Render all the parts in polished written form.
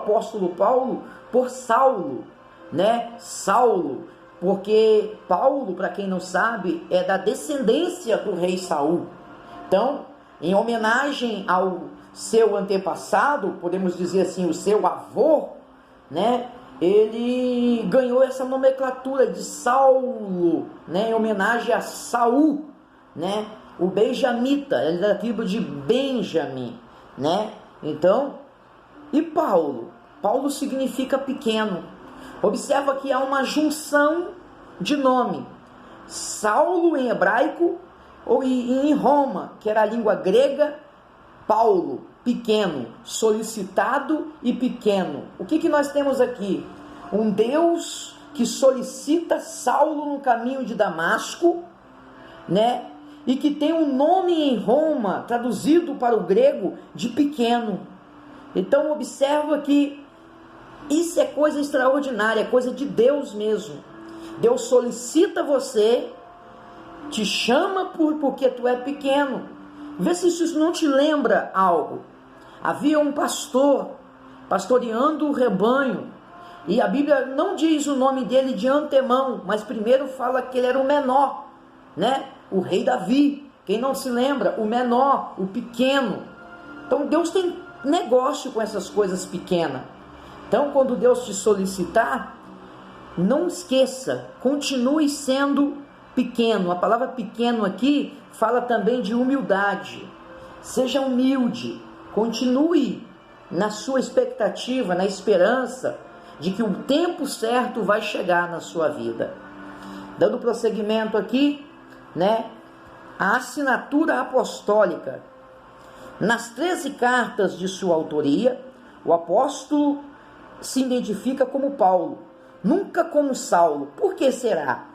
apóstolo Paulo por Saulo, né? Saulo, porque Paulo, para quem não sabe, é da descendência do rei Saul. Então, em homenagem ao seu antepassado, podemos dizer assim, o seu avô, né? Ele ganhou essa nomenclatura de Saulo, né? Em homenagem a Saul, né? O benjamita, ele é da tribo de Benjamim, né? Então, e Paulo? Paulo significa pequeno. Observa que há uma junção de nome. Saulo em hebraico, e em Roma, que era a língua grega, Paulo, pequeno, solicitado e pequeno. O que nós temos aqui? Um Deus que solicita Saulo no caminho de Damasco, né? E que tem um nome em Roma, traduzido para o grego, de pequeno. Então observa que isso é coisa extraordinária, é coisa de Deus mesmo. Deus solicita você, te chama porque tu é pequeno. Vê se isso não te lembra algo. Havia um pastor pastoreando o rebanho, e a Bíblia não diz o nome dele de antemão, mas primeiro fala que ele era o menor, né? O rei Davi. Quem não se lembra? O menor, o pequeno. Então Deus tem negócio com essas coisas pequenas. Então quando Deus te solicitar, não esqueça, continue sendo pequeno. A palavra pequeno aqui fala também de humildade. Seja humilde, continue na sua expectativa, na esperança de que o tempo certo vai chegar na sua vida. Dando prosseguimento aqui, né? A assinatura apostólica. Nas 13 cartas de sua autoria, o apóstolo se identifica como Paulo, nunca como Saulo. Por que será?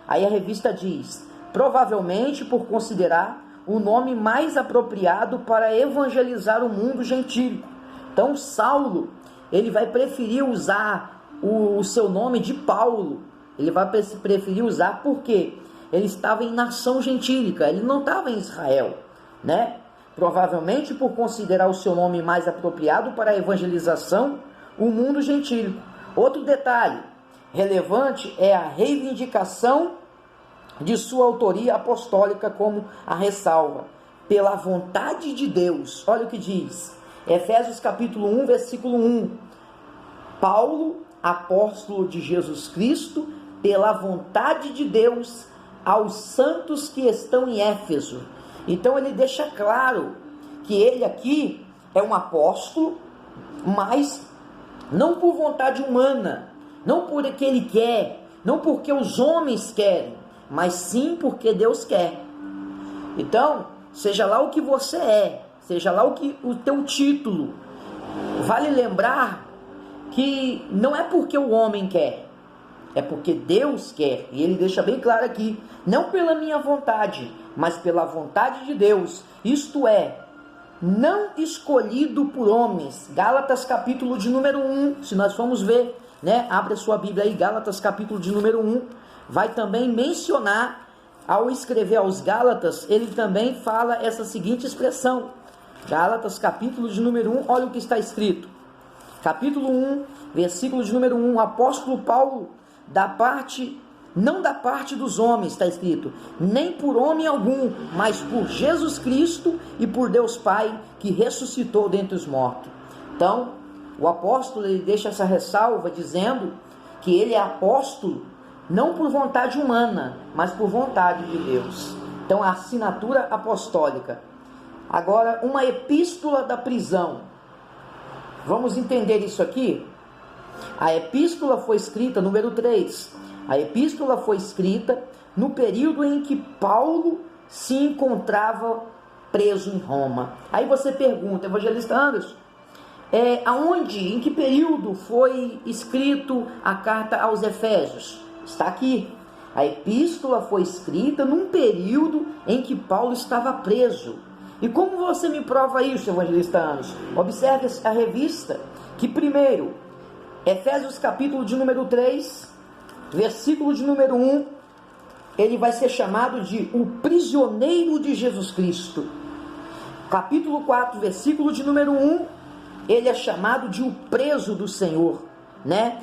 Aí a revista diz, provavelmente por considerar o nome mais apropriado para evangelizar o mundo gentílico. Então Saulo, ele vai preferir usar o seu nome de Paulo. Ele vai preferir usar porque ele estava em nação gentílica, ele não estava em Israel, né? Provavelmente por considerar o seu nome mais apropriado para a evangelização o mundo gentílico. Outro detalhe relevante é a reivindicação de sua autoria apostólica, como a ressalva, pela vontade de Deus. Olha o que diz, Efésios capítulo 1, versículo 1. Paulo, apóstolo de Jesus Cristo, pela vontade de Deus, aos santos que estão em Éfeso. Então ele deixa claro que ele aqui é um apóstolo, mas não por vontade humana, não porque ele quer, não porque os homens querem, mas sim porque Deus quer. Então, seja lá o que você é, seja lá o teu título, vale lembrar que não é porque o homem quer, é porque Deus quer. E ele deixa bem claro aqui, não pela minha vontade, mas pela vontade de Deus, isto é, não escolhido por homens. Gálatas capítulo de número 1, se nós formos ver, né? Abre a sua Bíblia aí, Gálatas capítulo de número 1, vai também mencionar, ao escrever aos Gálatas, ele também fala essa seguinte expressão, Gálatas capítulo de número 1, olha o que está escrito, capítulo 1, versículo de número 1, apóstolo Paulo, não da parte dos homens, está escrito, nem por homem algum, mas por Jesus Cristo e por Deus Pai, que ressuscitou dentre os mortos. Então, o apóstolo, ele deixa essa ressalva, dizendo que ele é apóstolo, não por vontade humana, mas por vontade de Deus. Então, a assinatura apostólica. Agora, uma epístola da prisão. Vamos entender isso aqui? A epístola foi escrita, número 3, a epístola foi escrita no período em que Paulo se encontrava preso em Roma. Aí você pergunta, evangelista Anderson, aonde, em que período foi escrito a carta aos Efésios? Está aqui, a epístola foi escrita num período em que Paulo estava preso. E como você me prova isso, evangelista Anderson? Observe a revista, que primeiro, Efésios capítulo de número 3, versículo de número 1, ele vai ser chamado de o prisioneiro de Jesus Cristo. Capítulo 4, versículo de número 1, ele é chamado de o preso do Senhor, né?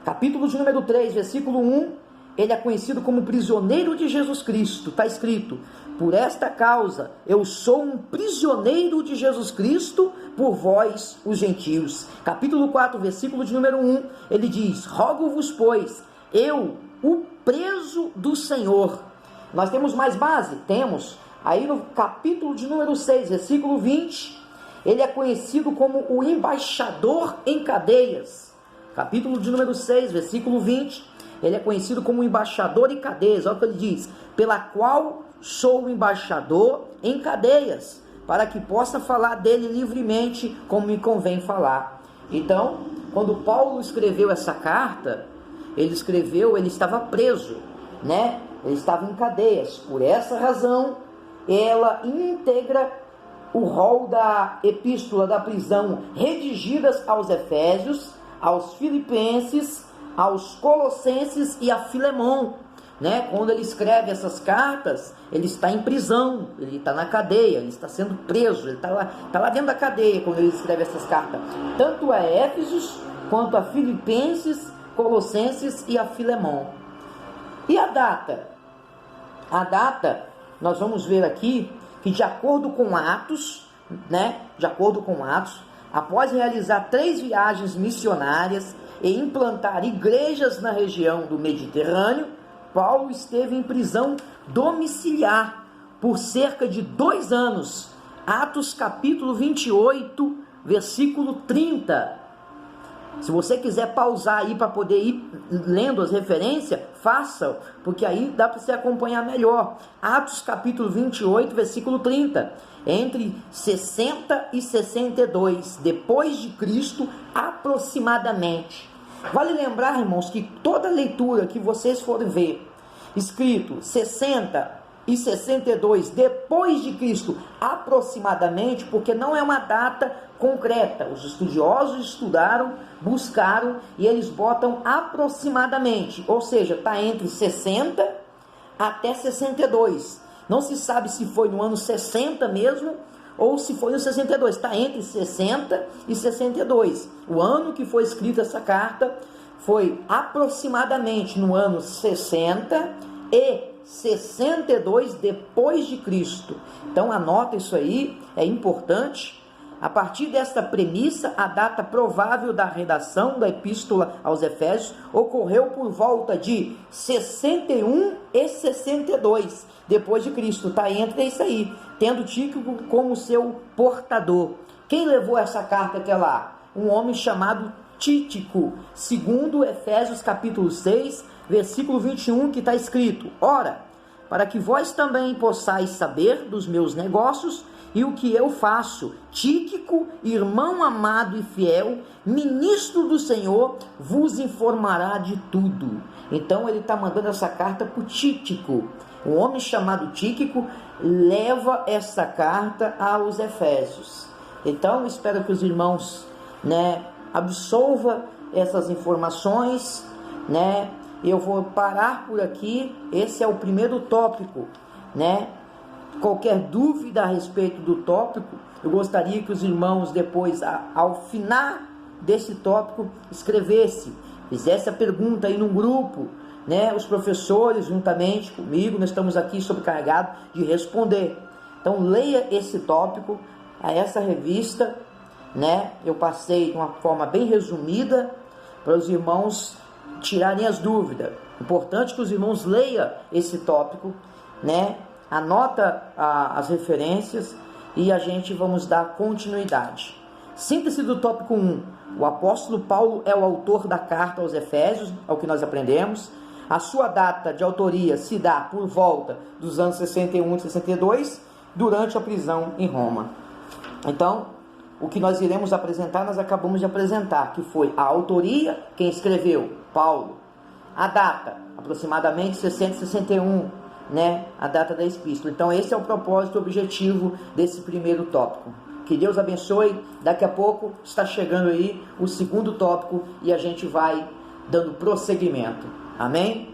Capítulo de número 3, versículo 1, ele é conhecido como prisioneiro de Jesus Cristo. Está escrito: por esta causa eu sou um prisioneiro de Jesus Cristo por vós, os gentios. Capítulo 4, versículo de número 1, ele diz: rogo-vos, pois, eu, o preso do Senhor. Nós temos mais base? Temos. Aí no capítulo de número 6, versículo 20, ele é conhecido como o embaixador em cadeias. Capítulo de número 6, versículo 20, ele é conhecido como embaixador em cadeias. Olha o que ele diz: pela qual sou embaixador em cadeias, para que possa falar dele livremente, como me convém falar. Então, quando Paulo escreveu essa carta, ele estava preso, né? Ele estava em cadeias. Por essa razão, ela integra o rol da epístola da prisão, redigidas aos Efésios, aos Filipenses, aos Colossenses e a Filemon, né? Quando ele escreve essas cartas, ele está em prisão, ele está na cadeia, ele está sendo preso, ele está lá dentro da cadeia quando ele escreve essas cartas, tanto a Éfesos, quanto a Filipenses, Colossenses e a Filemon. E a data? A data, nós vamos ver aqui, que de acordo com Atos, né? De acordo com Atos, após realizar 3 viagens missionárias e implantar igrejas na região do Mediterrâneo, Paulo esteve em prisão domiciliar por cerca de 2 anos. Atos capítulo 28, versículo 30. Se você quiser pausar aí para poder ir lendo as referências, faça, porque aí dá para você acompanhar melhor. Atos capítulo 28, versículo 30. Entre 60 e 62 depois de Cristo, aproximadamente. Vale lembrar, irmãos, que toda leitura que vocês forem ver, escrito 60 e 62 depois de Cristo, aproximadamente, porque não é uma data concreta. Os estudiosos estudaram, buscaram e eles botam aproximadamente, ou seja, está entre 60 até 62. Não se sabe se foi no ano 60 mesmo ou se foi no 62. Está entre 60 e 62. O ano que foi escrita essa carta foi aproximadamente no ano 60 e 62 depois de Cristo. Então anota isso aí, é importante. A partir desta premissa, a data provável da redação da epístola aos Efésios ocorreu por volta de 61 e 62 depois de Cristo. Está entre isso aí, tendo Tíquico como seu portador. Quem levou essa carta até lá? Um homem chamado Tíquico, segundo Efésios capítulo 6, versículo 21, que está escrito: ora, para que vós também possais saber dos meus negócios e o que eu faço, Tíquico, irmão amado e fiel, ministro do Senhor, vos informará de tudo. Então ele está mandando essa carta para o Tíquico. Um homem chamado Tíquico leva essa carta aos Efésios. Então espero que os irmãos, né, absolvam essas informações, né? Eu vou parar por aqui. Esse é o primeiro tópico, né? Qualquer dúvida a respeito do tópico, eu gostaria que os irmãos depois, ao final desse tópico, fizesse a pergunta aí no grupo, né? Os professores, juntamente comigo, nós estamos aqui sobrecarregados de responder. Então leia esse tópico, a essa revista, né? Eu passei de uma forma bem resumida para os irmãos tirarem as dúvidas. Importante que os irmãos leiam esse tópico, né? Anota as referências e a gente vamos dar continuidade. Síntese do tópico 1. O apóstolo Paulo é o autor da carta aos Efésios, é o que nós aprendemos. A sua data de autoria se dá por volta dos anos 61 e 62, durante a prisão em Roma. Então, o que nós iremos apresentar, nós acabamos de apresentar, que foi a autoria, quem escreveu, Paulo. A data, aproximadamente 60 e 61, né, a data da epístola. Então esse é o propósito, o objetivo desse primeiro tópico. Que Deus abençoe. Daqui a pouco está chegando aí o segundo tópico e a gente vai dando prosseguimento. Amém?